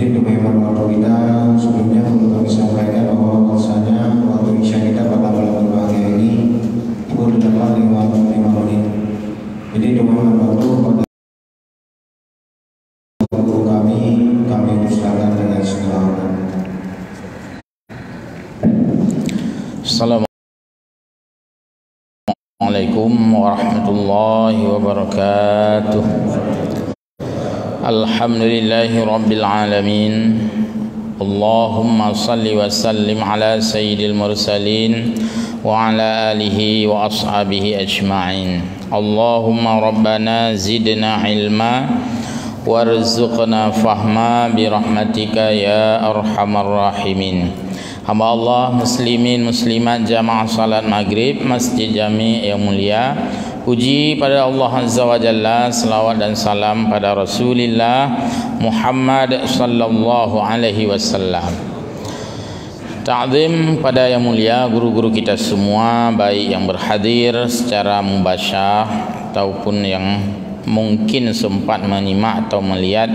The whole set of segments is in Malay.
Jadi untuk memang waktu kita sebelumnya perlu kami sampaikan bahwa bahwasanya waktu isya kita pada malam berbahagia ini pukul 8.55 menit. Jadi untuk memang waktu pada guru kami persilakan dengan segala hormat. Assalamualaikum warahmatullahi wabarakatuh. Alhamdulillahi rabbil alamin. Allahumma salli wa sallim ala sayyidil mursalin wa ala alihi wa ashabihi ajma'in. Allahumma rabbana zidna ilma warzuqna fahma birahmatika ya arhamar rahimin. Hamba Allah, muslimin muslimat jamaah salat maghrib Masjid Jami' yang mulia, puji pada Allah Azza wa Jalla, selawat dan salam pada Rasulullah Muhammad sallallahu alaihi wasallam. Ta'zim pada yang mulia guru-guru kita semua, baik yang berhadir secara mubasyarah ataupun yang mungkin sempat menyimak atau melihat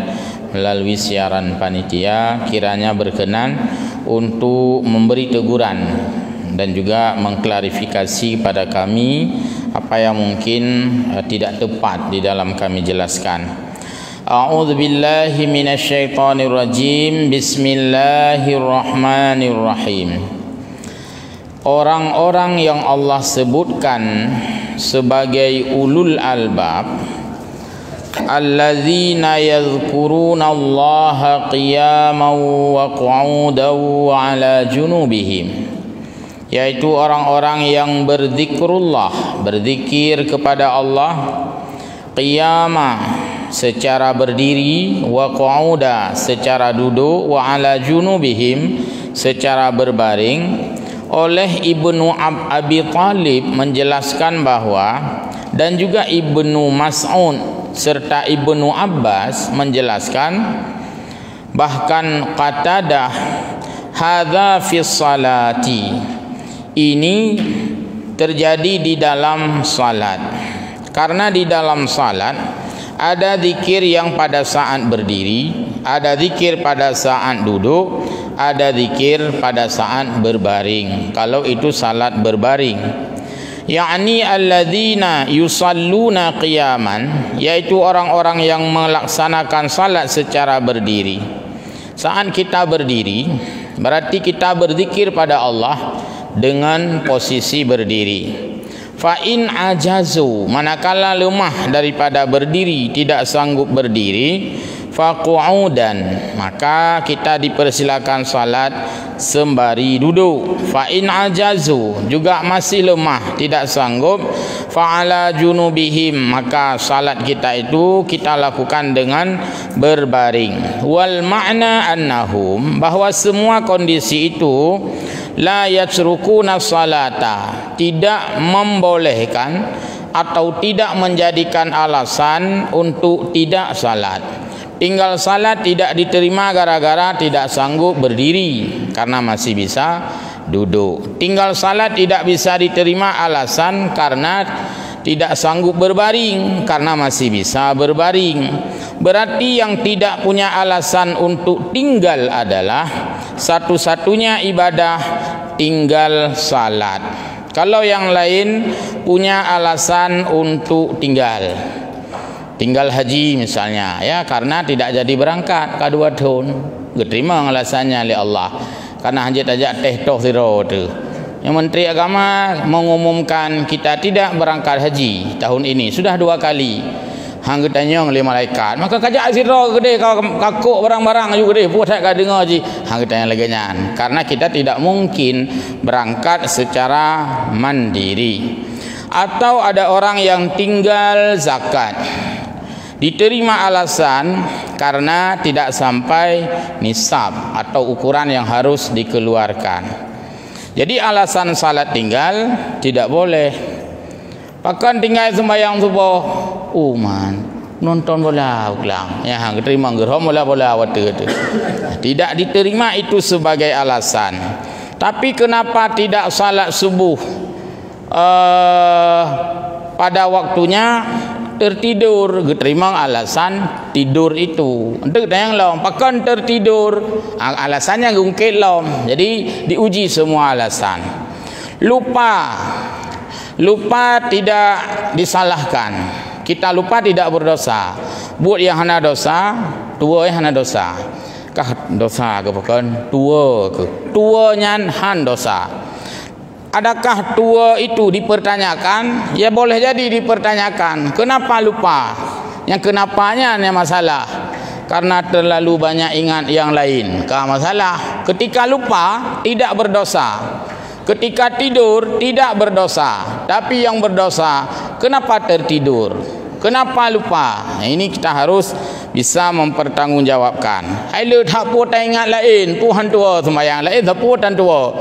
melalui siaran panitia, kiranya berkenan untuk memberi teguran dan juga mengklarifikasi pada kami apa yang mungkin tidak tepat di dalam kami jelaskan. A'udzubillahi minasyaitonirrajim. Bismillahirrahmanirrahim. Orang-orang yang Allah sebutkan sebagai ulul albab, alladzina yadhkuruna Allaha qiyaman wa qu'udan wa ala junubihim, yaitu orang-orang yang berzikrullah, berzikir kepada Allah, qiyama secara berdiri, wa qu'uda secara duduk, wa ala junubihim secara berbaring. Oleh Ibnu Abi Talib menjelaskan bahwa, dan juga Ibnu Mas'ud serta Ibnu Abbas menjelaskan, bahkan Qatadah, hadza fi salati, ini terjadi di dalam salat. Karena di dalam salat ada zikir yang pada saat berdiri, ada zikir pada saat duduk, ada zikir pada saat berbaring. Kalau itu salat berbaring, yakni alladzina yusalluna qiyaman, yaitu orang-orang yang melaksanakan salat secara berdiri. Saat kita berdiri, berarti kita berzikir pada Allah dengan posisi berdiri. Fa in ajazu, manakala lemah daripada berdiri, tidak sanggup berdiri, fa qu'udan, maka kita dipersilakan salat sembari duduk. Fa in ajazu, juga masih lemah, tidak sanggup, fa ala junubihim, maka salat kita itu kita lakukan dengan berbaring. Wal ma'na annahum, bahwa semua kondisi itu la yatrukuna salata, tidak membolehkan atau tidak menjadikan alasan untuk tidak salat. Tinggal salat tidak diterima gara-gara tidak sanggup berdiri karena masih bisa duduk. Tinggal salat tidak bisa diterima alasan karena tidak sanggup berbaring karena masih bisa berbaring. Berarti yang tidak punya alasan untuk tinggal adalah satu-satunya ibadah tinggal salat. Kalau yang lain punya alasan untuk tinggal haji misalnya, ya, karena tidak jadi berangkat ke 2 tahun, diterima alasannya oleh Allah karena hajat ajak teh toh zero tu. Yang Menteri Agama mengumumkan kita tidak berangkat haji tahun ini sudah 2 kali. Hang tanya oleh malaikat, maka kajak zero gede kau kakuk barang-barang juga gede buat tak dengar haji. Hang tanya lagi nyan, karena kita tidak mungkin berangkat secara mandiri. Atau ada orang yang tinggal zakat, diterima alasan karena tidak sampai nisab atau ukuran yang harus dikeluarkan. Jadi alasan salat tinggal tidak boleh. Bahkan tinggal sembahyang subuh, man nonton bola ulang, ya hang terima gerom bola waktu itu. Tidak diterima itu sebagai alasan. Tapi kenapa tidak salat subuh pada waktunya? tertidur, terima alasan tidur itu. Untuk tayang lom, pakan tertidur, alasannya gungkit lom. Jadi diuji semua alasan. Lupa tidak disalahkan. Kita lupa tidak berdosa. Buat yang hana dosa, tua yang hana dosa. Kah dosa ke pakan? Tua ke? Tuanya han dosa. Adakah tua itu dipertanyakan? Ya boleh jadi dipertanyakan. Kenapa lupa? Yang kenapanya yang masalah. Karena terlalu banyak ingat yang lain. Masalah. Ketika lupa tidak berdosa. Ketika tidur tidak berdosa. Tapi yang berdosa, kenapa tertidur? Kenapa lupa? Nah, ini kita harus bisa mempertanggungjawabkan. Hai tak pun tak ingat lain. Tuhan tua sembahyang lain tak pun dan tua.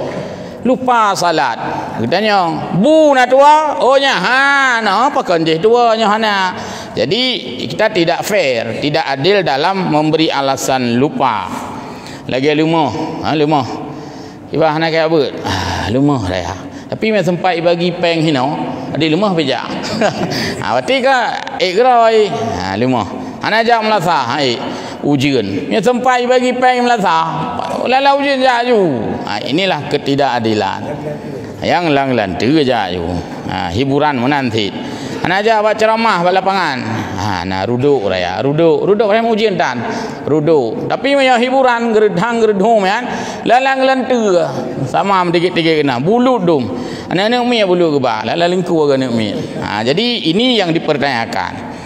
Lupa salat. Katanya, bu nak tua, oh nya apa kan dia tua nya hana. Jadi kita tidak fair, tidak adil dalam memberi alasan lupa. Lagi lumah, lumah. Iba hana kaya apa? Lumah dah ya. Tapi mai sempat bagi peng hino, ada lumah bejak. Berarti ka ikrai. Lumah. Hana jak melasa, ujian. Mai sempat bagi peng melasa. Lalau ujian jaju. Inilah ketidakadilan. Yang lang-lang tu jaju. Hiburan menanti. Ana aja buat ceramah pada lapangan. Nah ruduk raya, ruduk raya ujian tan. Ruduk. Tapi maya hiburan geredhang kan. Lalang lentu. Sama dikit-dikit kena. Bulu dum. Anak-anak mi bulu ke ba. Lalang lingku ke anak mi. Jadi ini yang dipertanyakan.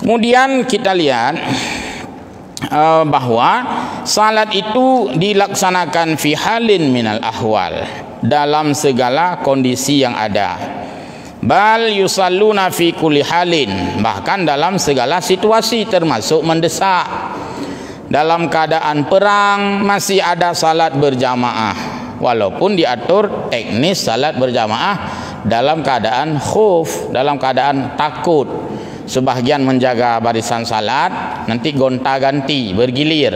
Kemudian kita lihat bahwa salat itu dilaksanakan fi halin minal ahwal, dalam segala kondisi yang ada. Bal yusalluna fi kulli halin, bahkan dalam segala situasi termasuk mendesak. Dalam keadaan perang masih ada salat berjamaah, walaupun diatur teknis salat berjamaah dalam keadaan khauf, dalam keadaan takut. Sebahagian menjaga barisan salat, nanti gonta-ganti, bergilir.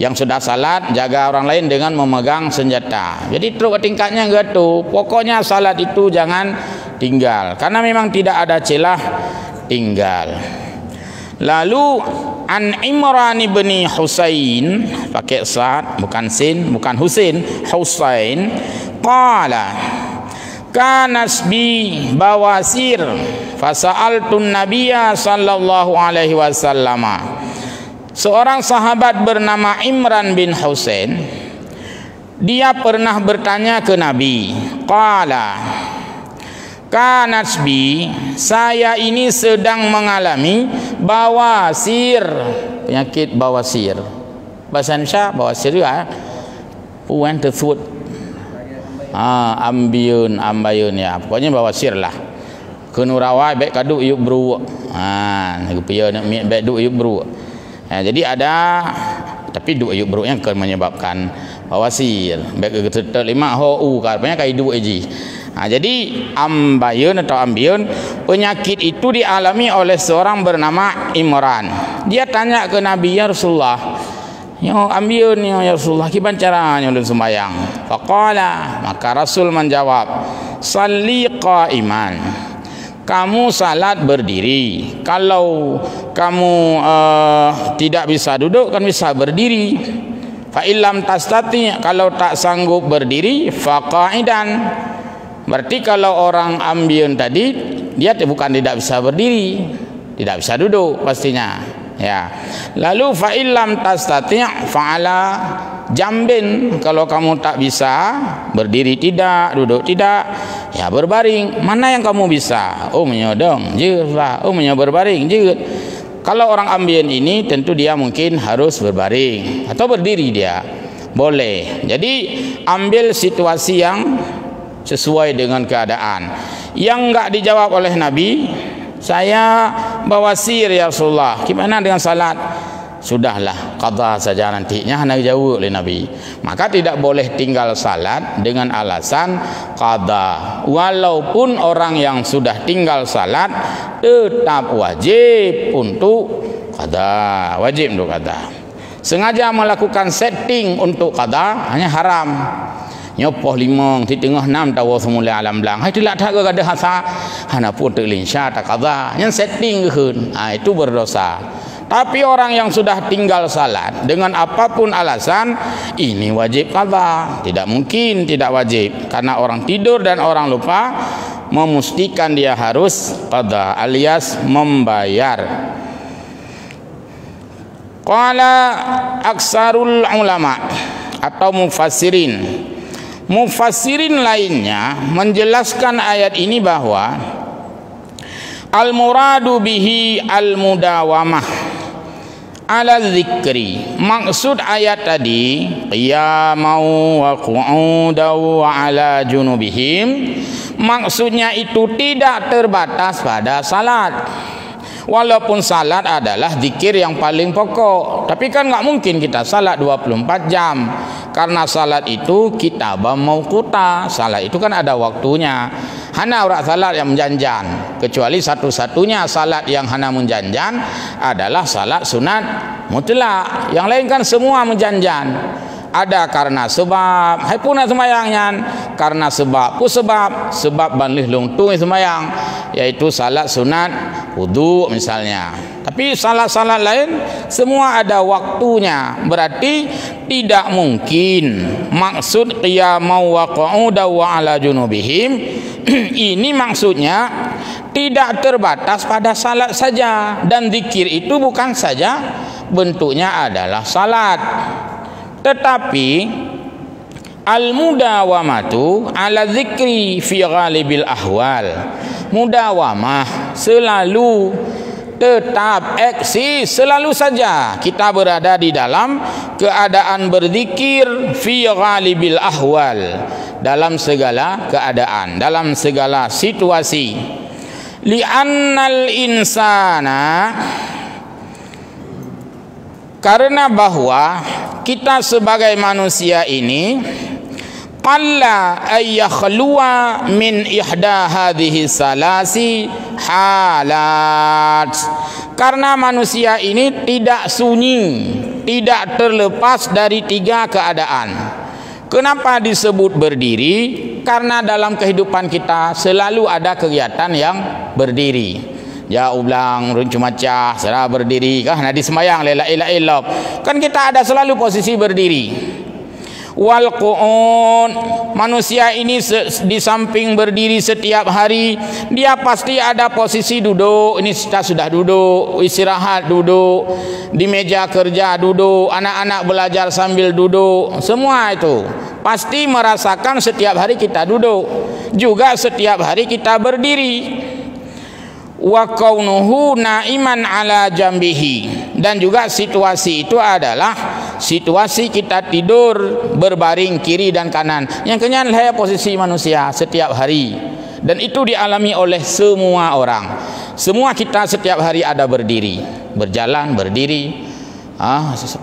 Yang sudah salat, jaga orang lain dengan memegang senjata. Jadi teruk tingkatnya gitu. Pokoknya salat itu jangan tinggal. Karena memang tidak ada celah tinggal. Lalu, An Imran bin Husain, pakai sad, bukan sin, bukan Husain, Husain, qala, kanas bi bawasir fasa'altun nabiyya sallallahu alaihi wasallam. Seorang sahabat bernama Imran bin Husain, dia pernah bertanya ke Nabi, qala, kanas bi, saya ini sedang mengalami bawasir, penyakit bawasir. Bahasa Indonesia bawasir juga puan tersebut. Ambiun ya, pokoknya bawasir lah. Kenurawai baik kaduk yuk bru. Negepia nak mi baik duk yuk bru. Jadi ada, tapi duk yuk bru yang akan menyebabkan bawasir. Baik ke lima ho katanya kai duk eji. Jadi ambayun atau ambiun, penyakit itu dialami oleh seorang bernama Imran. Dia tanya ke Nabi, ya Rasulullah, ya ambiun ya Rasulullah, gimana caranya ulun sembahyang? Faqala, maka Rasul menjawab, salli qa'iman, kamu salat berdiri. Kalau kamu tidak bisa duduk, kan bisa berdiri. Fa illam tastati, kalau tak sanggup berdiri, faqa'idan. Berarti kalau orang ambiun tadi, dia bukan tidak bisa berdiri, tidak bisa duduk pastinya. Ya. Lalu fa illam tastati' fa'ala jambin, kalau kamu tak bisa berdiri tidak, duduk tidak, ya berbaring. Mana yang kamu bisa? Oh menyodong je lah, oh berbaring je. Kalau orang ambiun ini tentu dia mungkin harus berbaring atau berdiri dia. Boleh. Jadi ambil situasi yang sesuai dengan keadaan. Yang enggak dijawab oleh Nabi, saya bawasir ya Rasulullah, gimana dengan salat? Sudahlah, qadha saja nantinya, hendak jawab oleh Nabi. Maka tidak boleh tinggal salat dengan alasan qadha. Walaupun orang yang sudah tinggal salat tetap wajib untuk qadha, wajib untuk qadha. Sengaja melakukan setting untuk qadha hanya haram. nyopoh 5 di tengah 6 tahu semula alam belang hai tilak tak ada hasa hana pun terlinsya tak qada yang setting keun itu berdosa. Tapi orang yang sudah tinggal salat dengan apapun alasan ini wajib qada, tidak mungkin tidak wajib karena orang tidur dan orang lupa memastikan dia harus qada alias membayar. Qala aksarul ulama atau mufassirin lainnya menjelaskan ayat ini bahwa al-muradu bihi al-mudawamah ala dzikri. Maksud ayat tadi qiyamau wa qu'udau wa ala junubihim, maksudnya itu tidak terbatas pada salat. Walaupun salat adalah zikir yang paling pokok, tapi kan enggak mungkin kita salat 24 jam. Karena salat itu kitabam mauquta. Salat itu kan ada waktunya. Hana orang salat yang menjanjan, kecuali satu-satunya salat yang hana menjanjan adalah salat sunat mutlak. Yang lain kan semua menjanjan. Ada karena sebab, hai pun sembayangnya karena sebab, sebab banlih lungtung sembayang, yaitu salat sunat wudu misalnya. Tapi salat-salat lain semua ada waktunya. Berarti tidak mungkin maksud qiyamau wa qu'udau wa ala junubihim ini maksudnya tidak terbatas pada salat saja, dan zikir itu bukan saja bentuknya adalah salat, tetapi al-mudawamatu ala zikri fi ghalibil ahwal. Mudawamah selalu tetap eksis, selalu saja kita berada di dalam keadaan berzikir fi ghalibil ahwal, dalam segala keadaan, dalam segala situasi. Li'annal insana, karena bahwa kita sebagai manusia ini qalla ayyakhluwa min ihda hadhihi salasi halat, karena manusia ini tidak sunyi, tidak terlepas dari 3 keadaan. Kenapa disebut berdiri? Karena dalam kehidupan kita selalu ada kegiatan yang berdiri. Ya ulang runcu macah serah berdiri kah nadi sembayang la ilaha illallah, kan kita ada selalu posisi berdiri. Wal qu'ud, manusia ini di samping berdiri setiap hari dia pasti ada posisi duduk. Ini kita sudah duduk, istirahat duduk, di meja kerja duduk, anak-anak belajar sambil duduk, semua itu pasti merasakan setiap hari kita duduk, juga setiap hari kita berdiri. Wa kaunuhu naiman ala jambihi, dan juga situasi itu adalah situasi kita tidur berbaring kiri dan kanan. Yang kenyan lah posisi manusia setiap hari, dan itu dialami oleh semua orang. Semua kita setiap hari ada berdiri, berjalan berdiri.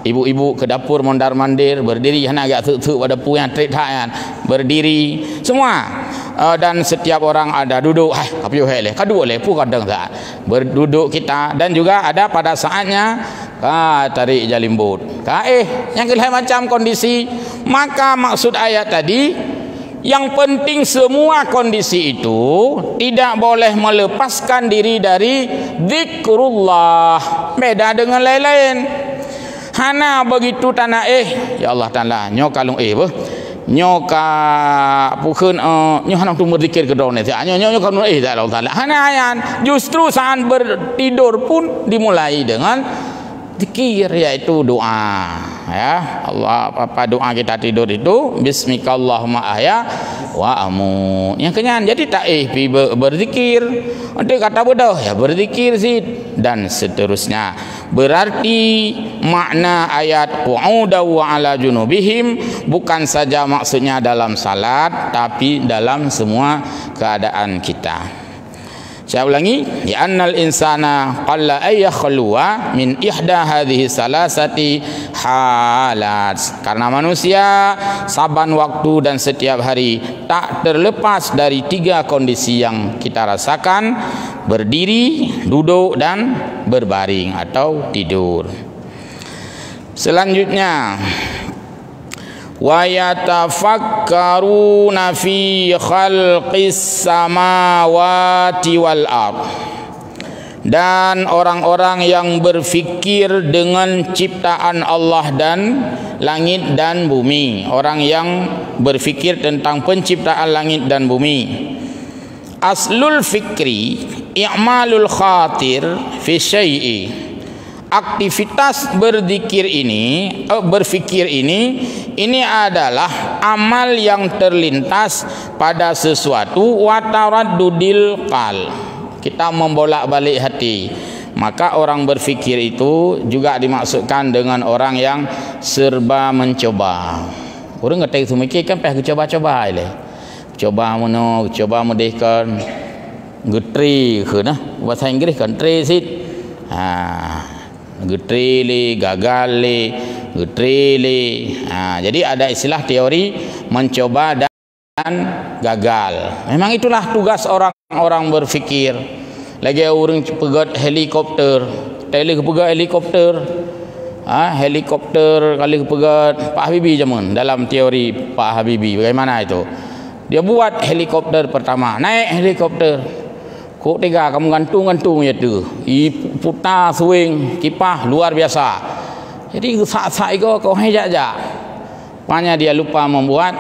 Ibu-ibu ke dapur mondar mandir berdiri, hana agak tuk pada puyan trik tayan berdiri semua. Dan setiap orang ada duduk, kapiu hele kadu oleh pu kadang tak berduduk kita, dan juga ada pada saatnya tarik jalimbut yang kelihatan macam kondisi. Maka maksud ayat tadi, yang penting semua kondisi itu tidak boleh melepaskan diri dari zikrullah. Beda dengan lain-lain. Hana begitu tanah ya Allah Taala nyokalung nyoka bukan nyohanang tu berzikir ke dalam nasi nyokalung ya Allah Taala. Hana ayan justru saat bertidur pun dimulai dengan zikir, yaitu doa. Ya Allah, apa doa kita tidur itu bismikallahumma ahya wa amut. Yang kenyan jadi tak pi berzikir. Nanti kata bodoh ya berzikir sih dan seterusnya. Berarti makna ayat qu'udau wa ala junubihim bukan saja maksudnya dalam salat, tapi dalam semua keadaan kita. Saya ulangi, ya annal insana qalla ayyakhluwa min ihda hadhihi salasati halat, karena manusia saban waktu dan setiap hari tak terlepas dari 3 kondisi yang kita rasakan: berdiri, duduk, dan berbaring atau tidur. Selanjutnya, wa yatafakkaruna fi khalqis samawati wal ard, dan orang-orang yang berfikir dengan ciptaan Allah dan langit dan bumi, orang yang berfikir tentang penciptaan langit dan bumi. Aslul fikri i'malul khatir fi syai'i. Aktivitas berfikir ini adalah amal yang terlintas pada sesuatu, wa taraddudil qal, kita membolak-balik hati. Maka orang berfikir itu juga dimaksudkan dengan orang yang serba mencoba. Orang ngerti tu mikir kan payah coba-coba ile. Coba mono, coba modehkan getri ke nah. Bahasa Inggeris kan try sit. Getri le, gagal le, getri le. Jadi ada istilah teori mencoba dan gagal. Memang itulah tugas orang-orang berfikir. Lagi orang pegat helikopter, tele pegat helikopter. Helikopter kali pegat Pak Habibie zaman dalam teori Pak Habibie bagaimana itu? Dia buat helikopter pertama, naik helikopter. Kok tiga kamu gantung-gantung ya tu. Putar swing kipah luar biasa. Jadi saat-saat itu kau hejak-jak. Rupanya dia lupa membuat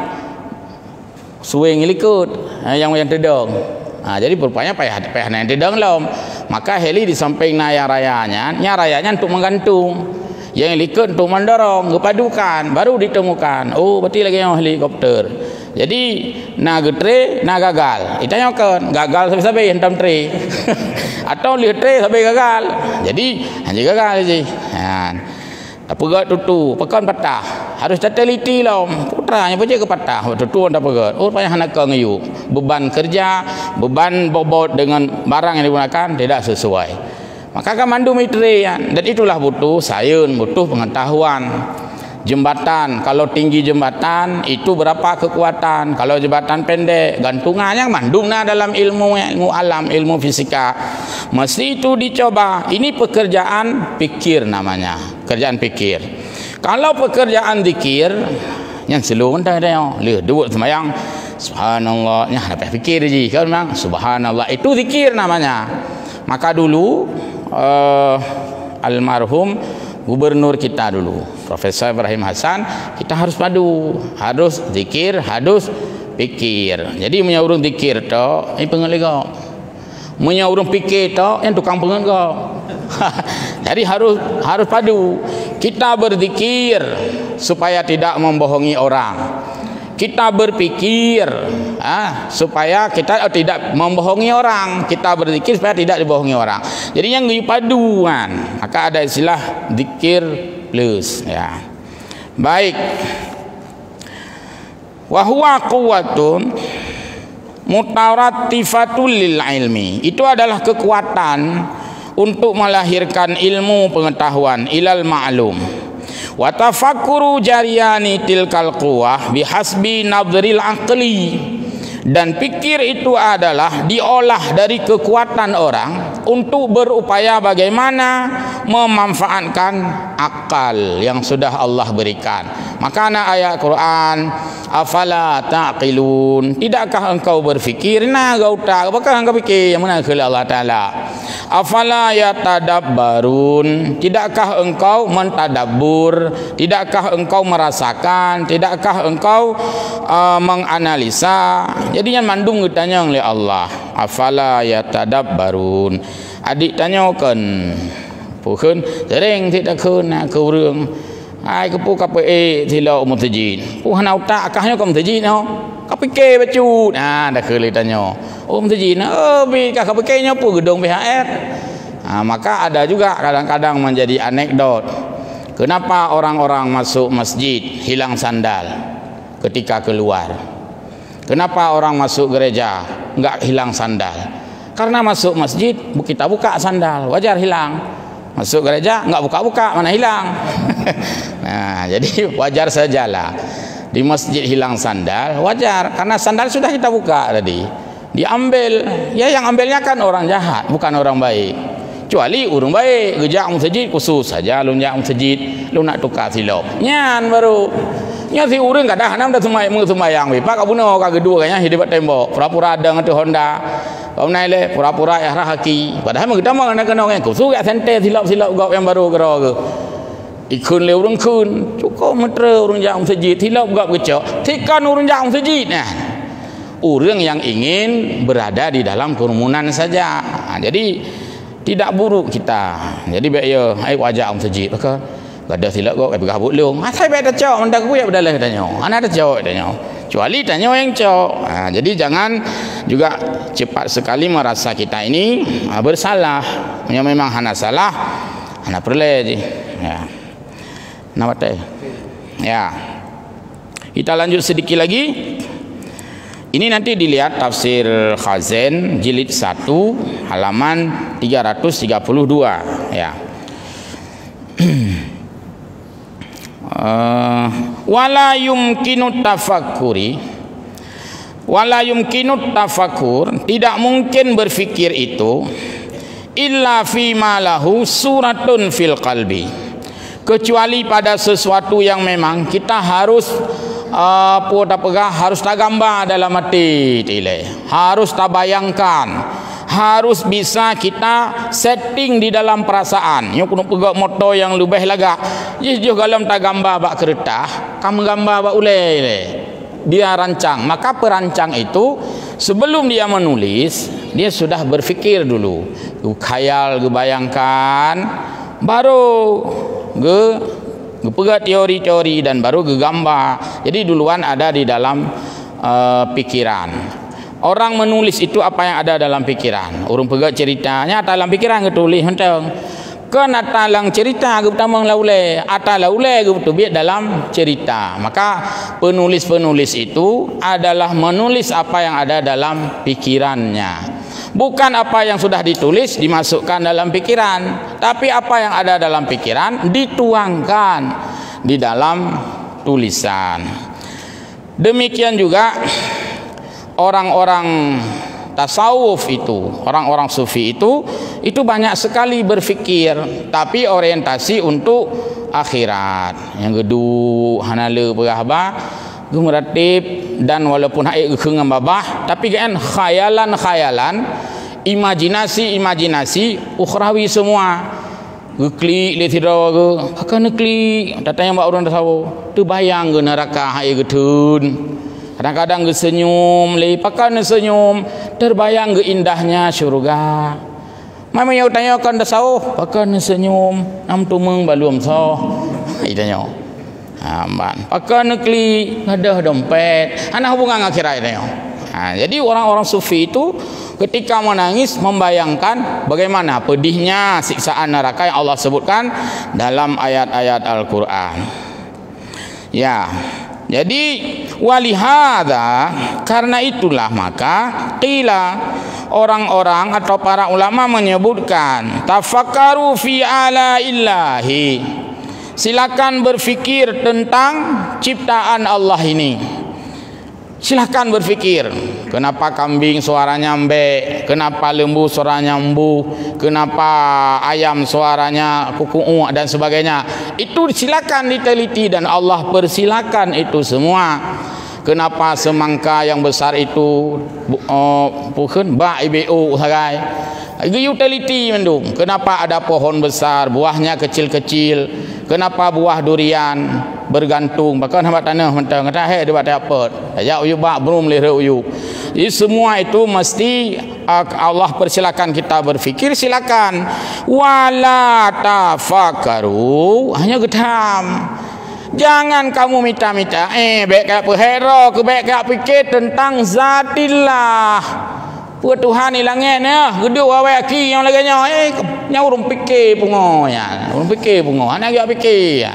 swing ikut yang tedong. Jadi rupanya payah naik tedong lom. Maka heli di samping rayanya untuk menggantung. Yang ikut untuk mendorong, kepadukan, baru ditemukan. Oh, berarti lagi yang helikopter. Jadi na getre, na gagal. Ditanyakan, gagal sampai hentam tre. Atau lihat tre sampai gagal. Jadi hanya gagal je. Tak pegat tutu, pekan patah. Harus teliti lah. Putranya pun ke patah. Tutu tak pegat. Oh, payah nak ngayu. Beban kerja, beban bobot dengan barang yang digunakan tidak sesuai. Maka kan mandu mitre dan itulah butuh sains, butuh pengetahuan. Jembatan, kalau tinggi jembatan itu berapa kekuatan, kalau jembatan pendek gantungannya mandungna dalam ilmu alam, ilmu fisika. Mesti itu dicoba. Ini pekerjaan pikir namanya, kerjaan pikir. Kalau pekerjaan zikir yang selalu entah dia lihat duduk sembahyang subhanallah, nya dapat fikir je kan memang subhanallah, itu zikir namanya. Maka dulu almarhum gubernur kita dulu Profesor Ibrahim Hasan, kita harus padu, harus zikir, harus pikir. Jadi punya urung zikir to ini pengelega, punya urung pikir to yang tukang pengelega. Jadi harus padu. Kita berzikir supaya tidak membohongi orang. Kita berpikir supaya kita tidak membohongi orang. Kita berzikir supaya tidak dibohongi orang. Jadi yang paduan, maka ada istilah zikir plus ya. Baik. Wa huwa quwwatun mutarattifatul lil ilmi. Itu adalah kekuatan untuk melahirkan ilmu pengetahuan, ilal ma'lum. Wa tafakkuru jariyani tilkal quwah bihasbi nadril aqli, dan pikir itu adalah diolah dari kekuatan orang untuk berupaya bagaimana memanfaatkan akal yang sudah Allah berikan. Maka ayat Quran, afala taqilun, tidakkah engkau berfikir? Nah gauta, apakah engkau fikir yang mana kepada Allah Taala? Afala yatadabbarun, tidakkah engkau mentadabbur? Tidakkah engkau merasakan? Tidakkah engkau menganalisa? Jadinya mandung ditanya oleh Allah, afala yatadabbarun. Adik tanyakan, puhun sering tidak kena ke urang. Ai kepu KPE thila mutajid. Puhan autak akahnya ke mutajid no. KPK bacut. Dah kele tanya. Mutajid bi KPK nya apa gedung BHR. Maka ada juga kadang-kadang menjadi anekdot. Kenapa orang-orang masuk masjid hilang sandal ketika keluar? Kenapa orang masuk gereja enggak hilang sandal? Karena masuk masjid kita buka sandal, wajar hilang. Masuk gereja enggak buka-buka, mana hilang. Nah, jadi wajar sajalah. Di masjid hilang sandal, wajar karena sandal sudah kita buka tadi. Diambil, ya yang ambilnya kan orang jahat, bukan orang baik. Kecuali orang baik, gejak masjid khusus saja lu njak masjid, lu nak tukar silap. Nyan baru. Nya si urang kadang-kadang dah sembahyang we. Pak kabuna ka gedua kanya hidup tembok. Pura-pura ada ngatu Honda. Kau naik le pura-pura arah haki. Padahal kita mah kena kau suruh sente silap-silap gap yang baru kera ke. Ikun le urang kun. Cukup meter urang jang masjid silap gap kecak. Tikan urang jang masjid nah. Urang yang ingin berada di dalam kerumunan saja. Jadi tidak buruk kita. Jadi baik ya ai wajah masjid maka ada silap gap ai berhabut leung. Asai baik dah cak mendak ku ya berdalah tanya. Ana ada cak tanya. Kecuali tanya yang cok. Jadi jangan juga cepat sekali merasa kita ini bersalah. Yang memang hana salah, hana perle je. Ya. Nama teh. Ya. Kita lanjut sedikit lagi. Ini nanti dilihat tafsir Khazen jilid 1 halaman 332 ya. Wala yumkinu tafakkur tidak mungkin berfikir itu illa fi ma lahu suratun fil qalbi, kecuali pada sesuatu yang memang kita harus harus tak gambar dalam hati harus tak bayangkan, harus bisa kita setting di dalam perasaan. Yang kena pegak motor yang lebih laga. Jujur kalau tak gambar bak kereta, kamu gambar bak ulai. Dia rancang. Maka perancang itu sebelum dia menulis, dia sudah berfikir dulu. Khayal, bayangkan, baru pegat teori-teori dan baru gambar. Jadi duluan ada di dalam pikiran. Orang menulis itu apa yang ada dalam pikiran. Orang pegat ceritanya dalam pikiran ke tulis hentang. Kan atalang cerita ke pertama laule, atalaule ke betul biar dalam cerita. Maka penulis-penulis itu adalah menulis apa yang ada dalam pikirannya. Bukan apa yang sudah ditulis dimasukkan dalam pikiran, tapi apa yang ada dalam pikiran dituangkan di dalam tulisan. Demikian juga orang-orang tasawuf itu, orang-orang sufi itu banyak sekali berfikir, tapi orientasi untuk akhirat. Yang kedua hanale berahba gemeratip dan walaupun haik keungan babah, tapi kan khayalan, imajinasi ukhrawi semua. Klik le tidau ke, akan klik datang mbak orang tasawuf, tu bayang ke neraka haik getun. Kadang-kadang ke senyum, pakai senyum, terbayang ke indahnya syurga. Mama yang tanyakan tasawuf, pakai senyum, nam tumeng balum so. Itanya. Amban. Pakai negeri, ngadah dompet. Anak hubungan akhirat itanya. Jadi orang-orang sufi itu ketika menangis membayangkan bagaimana pedihnya siksaan neraka yang Allah sebutkan dalam ayat-ayat Al-Qur'an. Ya. Jadi walihada, karena itulah maka qila, orang-orang atau para ulama menyebutkan tafakkaru fi ala illahi, silakan berfikir tentang ciptaan Allah ini. Silakan berfikir, kenapa kambing suaranya mbek, kenapa lembu suaranya embu, kenapa ayam suaranya kuku dan sebagainya. Itu silakan diteliti dan Allah persilakan itu semua. Kenapa semangka yang besar itu bukan ba IBU sagai. Utility mendung. Kenapa ada pohon besar, buahnya kecil-kecil? Kenapa buah durian bergantung? Bahkan hamba tanah mentang kata he dia buat apa? Ya uyuk bak belum leh uyuk. Jadi semua itu mesti Allah persilakan kita berfikir, silakan. Wala tafakkaru, hanya gedam. Jangan kamu minta-minta baik kat perhera ke baik kat fikir tentang zatillah. Tuhan ni langit ni geduk awak aki yang laganya nya urung fikir pungo ya. Urung fikir pungo. Anak dia fikir.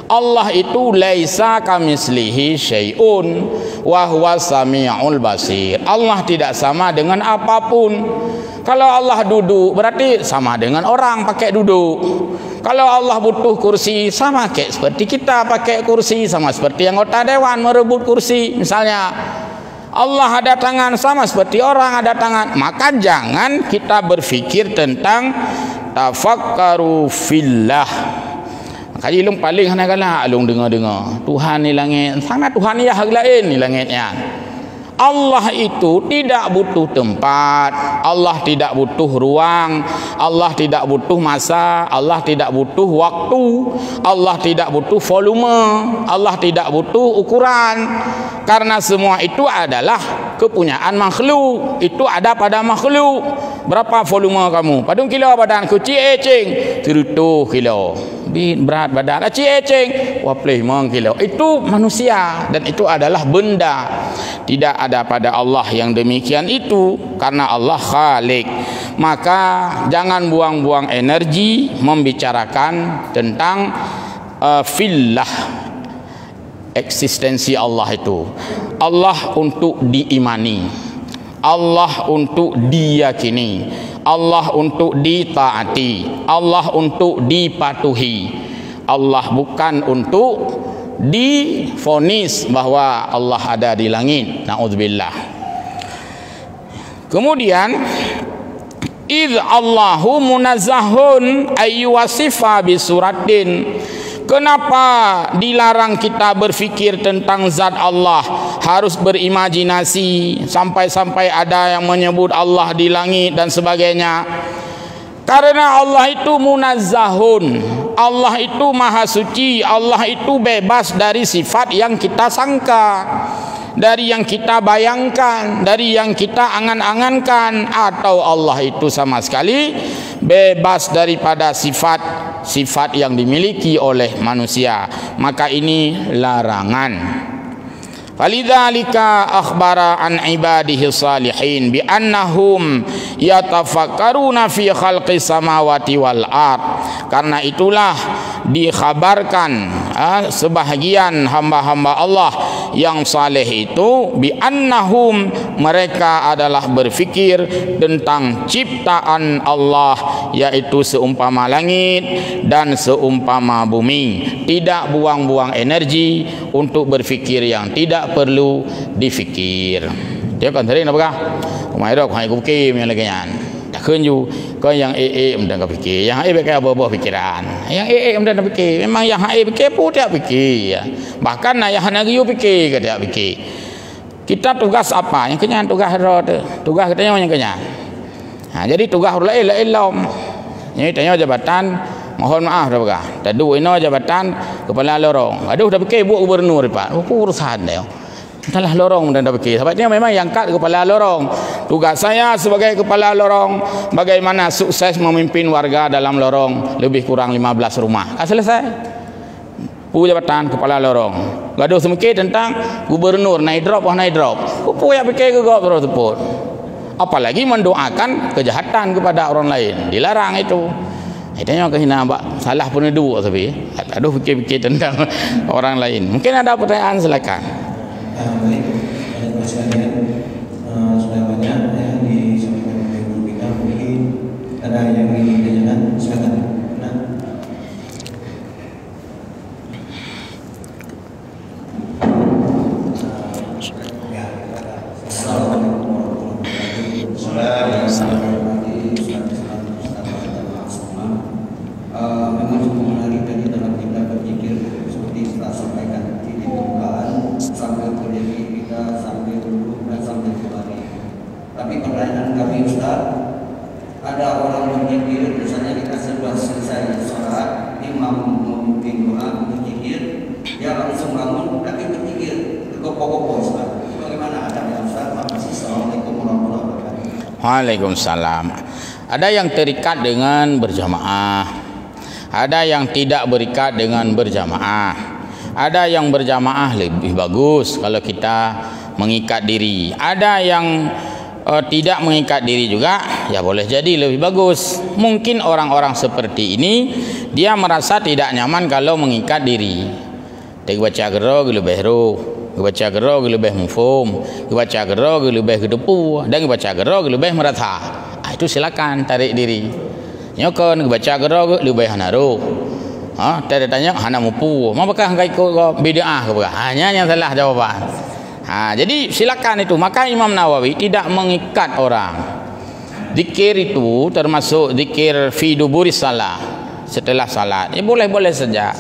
Allah itu laisa kamislihi syai'un wa huwas samiul basir. Allah tidak sama dengan apapun. Kalau Allah duduk berarti sama dengan orang pakai duduk. Kalau Allah butuh kursi sama kayak seperti kita pakai kursi, sama seperti anggota dewan merebut kursi misalnya. Allah ada tangan sama seperti orang ada tangan. Maka jangan kita berfikir tentang tafakkaru fillah. Kaji long paling hana kala long dengar-dengar. Tuhan ni langit, sana Tuhan ya hak lain ni langitnya. Allah itu tidak butuh tempat, Allah tidak butuh ruang, Allah tidak butuh masa, Allah tidak butuh waktu, Allah tidak butuh volume, Allah tidak butuh ukuran. Karena semua itu adalah kepunyaan makhluk. Itu ada pada makhluk. Berapa volume kamu? Padung kilo badan ku cing 30 kilo. Berat badan cing wapleh kilo. Itu manusia dan itu adalah benda. Tidak ada pada Allah yang demikian itu, karena Allah Khalik. Maka jangan buang-buang energi membicarakan tentang fillah, eksistensi Allah itu. Allah untuk diimani, Allah untuk diyakini, Allah untuk ditaati, Allah untuk dipatuhi. Allah bukan untuk difonis bahwa Allah ada di langit. Na'udzubillah. Kemudian idz Allahu munazzahun ayyuwasifa bisuratin. Kenapa dilarang kita berfikir tentang zat Allah, harus berimajinasi sampai-sampai ada yang menyebut Allah di langit dan sebagainya? Karena Allah itu munazzahun, Allah itu maha suci, Allah itu bebas dari sifat yang kita sangka, dari yang kita bayangkan, dari yang kita angan-angankan. Atau Allah itu sama sekali bebas daripada sifat yang dimiliki oleh manusia. Maka ini larangan. Falidzalika akhbara an ibadihi salihin bi annahum yatafakkaruna fi khalqis samawati wal ard. Karena itulah dikhabarkan sebahagian hamba-hamba Allah yang saleh itu bi annahum, mereka adalah berfikir tentang ciptaan Allah, yaitu seumpama langit dan seumpama bumi. Tidak buang-buang energi untuk berfikir yang tidak perlu difikir. Dia kan tadi apa kah? Mai dok hai ku fikir yang lagi nyan. Tak keun ju ko yang mendang ka fikir. Yang bekai apa pikiran. Yang mendang fikir. Memang yang fikir pun tak fikir. Bahkan yang hana riu fikir ke tak fikir. Kita tugas apa? Yang kenyan tugas rod. Tugas katanya yang kenyan. Jadi tugas lain lom. Ini tanya jabatan, mohon maaf dah begah. Tadu ino jabatan kepala lorong. Aduh dah fikir buat gubernur pak. Urusan dia. Entahlah lorong dan dah fikir. Sebabnya memang yang kat kepala lorong. Tugas saya sebagai kepala lorong, bagaimana sukses memimpin warga dalam lorong lebih kurang 15 rumah. Selesai. Jabatan kepala lorong. Gaduh semikir tentang gubernur naik drop. Upu yang fikir ke gop tersebut. Apalagi mendoakan kejahatan kepada orang lain. Dilarang itu. Itanya kehina mbak salah pun dua tapi aduh fikir-fikir tentang orang lain. Mungkin ada pertanyaan, silakan. Baik, ada sekalian sudah banyak yang disampaikan oleh guru kita. Mungkin ada yang ingin ditanyakan, silakan. Tapi pertanyaan kami Ustaz, ada orang berzikir, misalnya kita setelah selesai sholat, imam memimpin doa berzikir, dia langsung bangun tapi berzikir kopo-kopo Ustaz. Bagaimana adanya Ustaz? Makasih. Assalamualaikum warahmatullahi wabarakatuh. Waalaikumsalam. Ada yang terikat dengan berjamaah, ada yang tidak berikat dengan berjamaah. Ada yang berjamaah lebih bagus kalau kita mengikat diri. Ada yang tidak mengikat diri juga, ya boleh jadi lebih bagus. Mungkin orang-orang seperti ini dia merasa tidak nyaman kalau mengikat diri. Dia baca gerog lebih roh, baca gerog lebih mufum, baca gerog lebih gedepu, dan baca gerog lebih merata. Itu silakan tarik diri. Nyokon baca gerog lebih hanaro. Tadi tanya hana mupu. Apakah engkau ikut bid'ah ke bukan? Hanya yang salah jawaban. Jadi silakan itu. Maka Imam Nawawi tidak mengikat orang. Zikir itu termasuk zikir fi duburis salah. setelah salat. Boleh-boleh saja.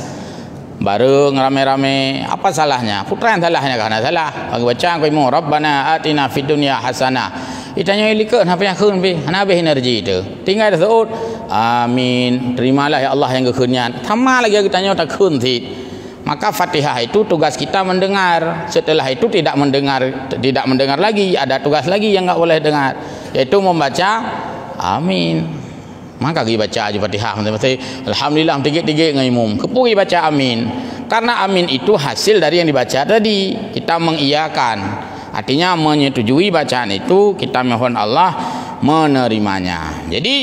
Bareng rame-rame, apa salahnya? Putra yang salahnya karena salah. Bagi baca kau mu Rabbana atina fid dunya hasanah. Itanya ilika apa yang khun pi? Hana habis energi itu. Tinggal saud. Amin. Terimalah ya Allah yang kekhunyan. Tama lagi kita tanya tak khun ti. Maka Fatihah itu tugas kita mendengar. Setelah itu tidak mendengar lagi. Ada tugas lagi yang enggak boleh dengar, yaitu membaca amin. Maka pergi baca aja Fatihah, alhamdulillah tigik-tigik ngimum. Kepui baca amin. Karena amin itu hasil dari yang dibaca tadi. Kita mengiyakan. Artinya menyetujui bacaan itu, kita mohon Allah menerimanya. Jadi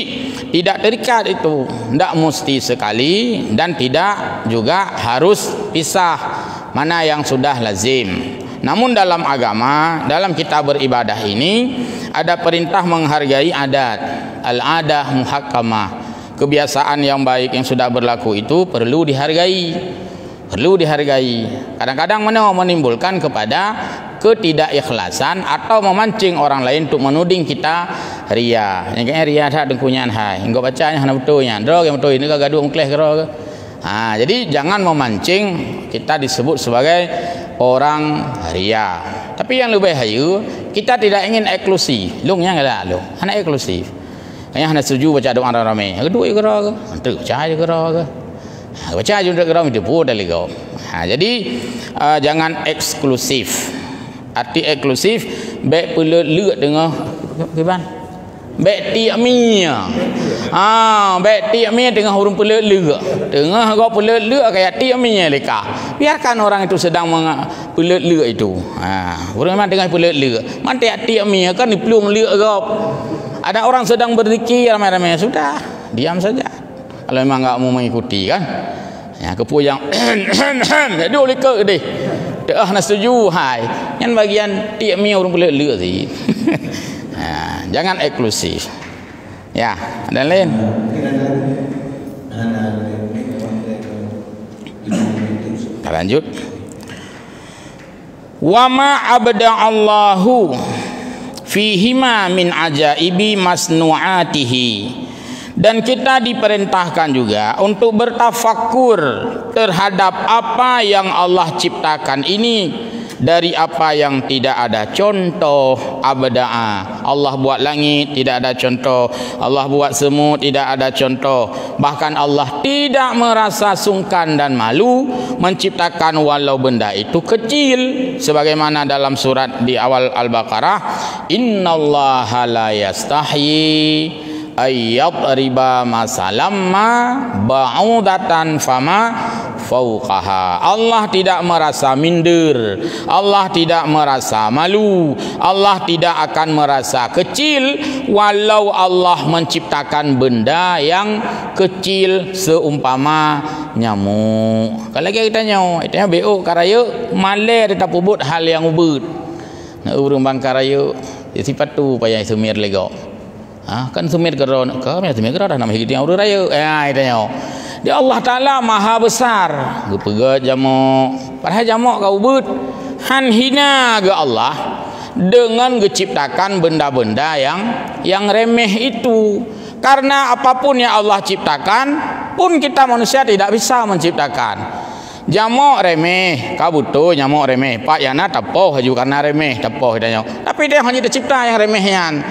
tidak terikat itu, tidak mesti sekali dan tidak juga harus pisah mana yang sudah lazim. Namun dalam agama, dalam kita beribadah ini ada perintah menghargai adat, al-adah muhakkamah. Kebiasaan yang baik yang sudah berlaku itu perlu dihargai. Perlu dihargai. Kadang-kadang menimbulkan kepada ketidakikhlasan atau memancing orang lain untuk menuding kita ria. Yang kayaknya ria tak dengkunyan hai. Engkau bacanya hana betulnya. Drog yang betul ini ke gaduh mengkleh ke roh. Jadi jangan memancing kita disebut sebagai orang ria. Tapi yang lebih hayu, kita tidak ingin eksklusif. Lungnya enggak ada lu. Hana eksklusif. Kayaknya hana setuju baca doa rame. Kedua ke roh ke? Antu baca ke roh ke? Baca aja untuk geram itu pun dah lego. Jadi jangan eksklusif. Arti eksklusif baik perlu lihat dengan kiban. Baik tiap mia. Baik tiap mia dengan huruf perlu lihat. Tengah kau perlu lihat kayak tiap mia leka. Biarkan orang itu sedang perlu lihat itu. Memang dengan perlu lihat. Man tiap mia kan dipelung lihat kau. Ada orang sedang berzikir ramai-ramai, sudah diam saja. Kalau memang enggak mau mengikuti kan, ya kepuyang jadi oleh ke deh dah nak setuju hai yang bagian tiap mi orang boleh lihat sih. Jangan eksklusif ya. Ada lain kita lanjut. Wa ma abda Allahu fihima min ajaibi masnu'atihi. Dan kita diperintahkan juga untuk bertafakur terhadap apa yang Allah ciptakan ini dari apa yang tidak ada contoh. Abda'a, Allah buat langit tidak ada contoh, Allah buat semut tidak ada contoh. Bahkan Allah tidak merasa sungkan dan malu menciptakan walau benda itu kecil, sebagaimana dalam surat di awal Al-Baqarah, innallaha la yastahyi ayyad riba masalamma ba'udatan fama fauqaha. Allah tidak merasa minder, Allah tidak merasa malu, Allah tidak akan merasa kecil walau Allah menciptakan benda yang kecil seumpama nyamuk. Kalau kita nyamuk itanya beo karaya male kita pubut hal yang ubud na urung bang karaya sifat tu payah sumir lego. Kan sumir geron kami sumir geron dah nama hidup yang urut raya itanya dia Allah Ta'ala maha besar gepegat jamuk padahal jamuk kau ubud han hina ke Allah dengan menciptakan benda-benda yang remeh itu. Karena apapun yang Allah ciptakan pun kita manusia tidak bisa menciptakan. Jamuk remeh, kau butuh jamuk remeh pak yana tapoh juga karena remeh tapoh ditanya. Tapi dia hanya tercipta yang remehnya.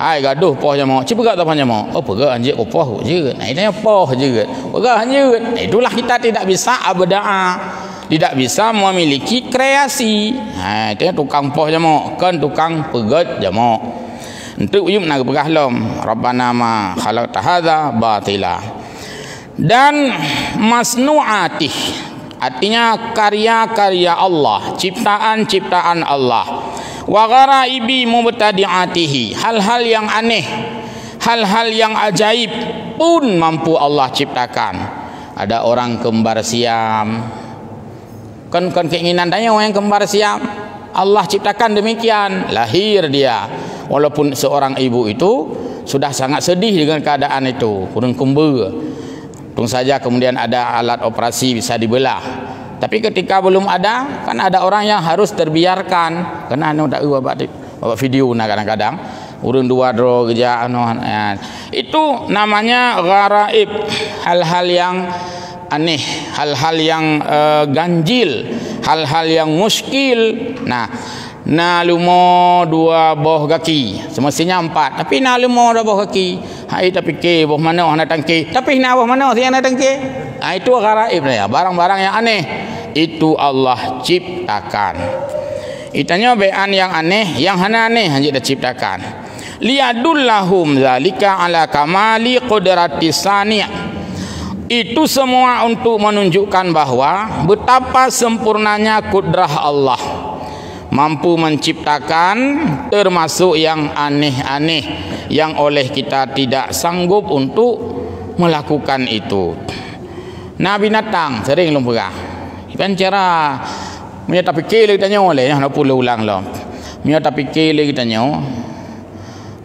Ai gaduh poh jamuk, cipegak tak jamuk. Oh pegak anjir oh poh je. Nah ini poh je. Pegak anjir. Itulah kita tidak bisa abda'a. Tidak bisa memiliki kreasi. Itu tukang poh jamuk, kan tukang pegat jamuk. Untuk uyum nak pegah lom. Rabbana ma khalaqta hadza batila. Dan masnu'atih, artinya karya-karya Allah, ciptaan-ciptaan Allah. Wa gharaibi mubtadi'atihi, hal-hal yang aneh, hal-hal yang ajaib pun mampu Allah ciptakan. Ada orang kembar siam, kan keinginan tanya orang kembar siam, Allah ciptakan demikian, lahir dia. Walaupun seorang ibu itu sudah sangat sedih dengan keadaan itu, kurang kembar. Tung saja kemudian ada alat operasi bisa dibelah. Tapi ketika belum ada, kan ada orang yang harus terbiarkan. Karena anu dak bawa video nah kadang-kadang urun dua dro kerja itu namanya gharaib, hal-hal yang aneh, hal-hal yang ganjil, hal-hal yang muskil. Nah lumo dua boh kaki, semestinya 4, tapi na lumo dua boh kaki. Hai tapi ke boh mana nak tangki, tapi na boh mana dia nak tangki. Itu gharaib ya, barang-barang yang aneh itu Allah ciptakan. Itanya bean yang aneh, yang hana aneh hanya dah ciptakan. Liyadullahum zalika ala kamali qudratis sani'. Itu semua untuk menunjukkan bahwa betapa sempurnanya kudrah Allah, mampu menciptakan termasuk yang aneh-aneh yang oleh kita tidak sanggup untuk melakukan itu. Nah binatang sering lumpurah kan cara punya tapi kele kita nyawa le nak pula ulang lo punya tapi kele kita nyawa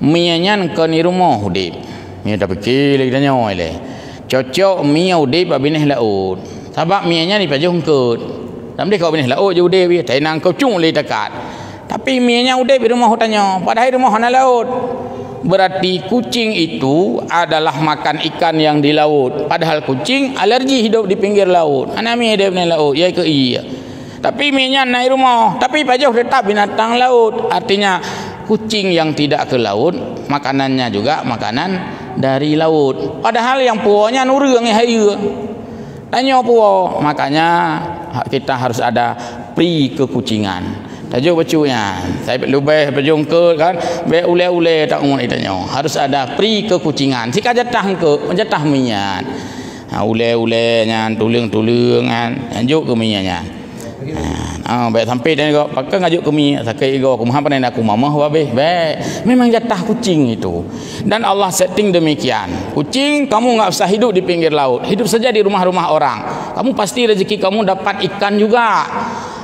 mianya ke ni rumah udip punya tapi kele kita nyawa le cocok mia udip abineh laut sebab mianya ni pajung kut dalam dia kau abineh laut je udip dia tenang kau cung le dekat tapi mianya udip di rumah hutannya padahal rumah hana laut. Berarti kucing itu adalah makan ikan yang di laut. Padahal kucing alergi hidup di pinggir laut. Anami hidup di laut. Ya ke iya. Tapi minya naik rumah. Tapi pajau tetap binatang laut. Artinya kucing yang tidak ke laut, makanannya juga makanan dari laut. Padahal yang puanya nurung yang hayu. Tanya puo. Makanya kita harus ada pri kekucingan. Tajuk bacunya saya lebih berjongkel kan be ule-ule tak umur itanya harus ada pri kekucingan si kajatah ke menjatah minyak ule-ule nya tulung-tulung kan anjuk ke minyaknya baik sampai dan kau pakai ngajuk ke minyak sakai ego kumaha panen aku mamah babe be memang jatah kucing itu dan Allah setting demikian kucing kamu enggak usah hidup di pinggir laut hidup saja di rumah-rumah orang kamu pasti rezeki kamu dapat ikan juga.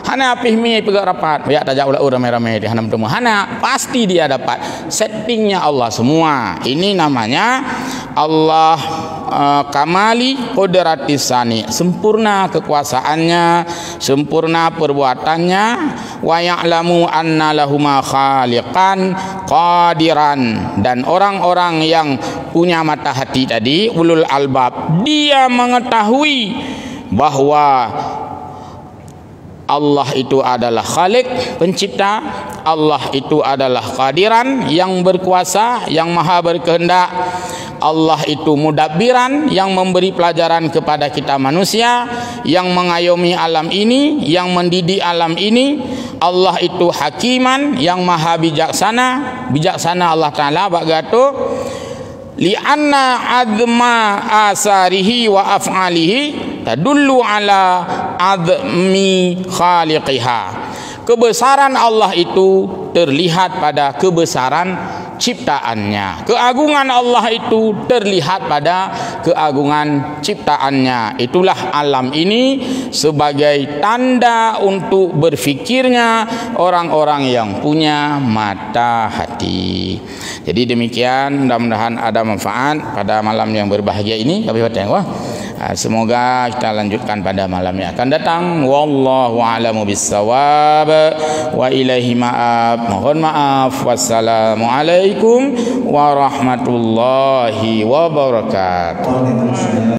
Hana apih mi pegak rapat ya tajak ulah ramai-ramai di hana bertemu hana pasti dia dapat settingnya Allah semua. Ini namanya Allah kamali qudratis sani, sempurna kekuasaannya, sempurna perbuatannya. Wa ya'lamu anna lahuma khaliqan qadiran, dan orang-orang yang punya mata hati tadi ulul albab dia mengetahui bahwa Allah itu adalah Khalik, pencipta. Allah itu adalah Qadiran, yang berkuasa, yang maha berkehendak. Allah itu Mudabbiran, yang memberi pelajaran kepada kita manusia, yang mengayomi alam ini, yang mendidik alam ini. Allah itu Hakiman, yang maha bijaksana. Bijaksana Allah Ta'ala bagato li'anna azma asarihi wa af'alihi tadullu ala azmi khaliqiha. Kebesaran Allah itu terlihat pada kebesaran ciptaannya. Keagungan Allah itu terlihat pada keagungan ciptaannya. Itulah alam ini sebagai tanda untuk berfikirnya orang-orang yang punya mata hati. Jadi demikian, mudah-mudahan ada manfaat pada malam yang berbahagia ini. Semoga kita lanjutkan pada malam yang akan datang. Wallahu a'lamu bissawab wa ilaihi ma'ab. Mohon maaf. Wassalamualaikum warahmatullahi wabarakatuh.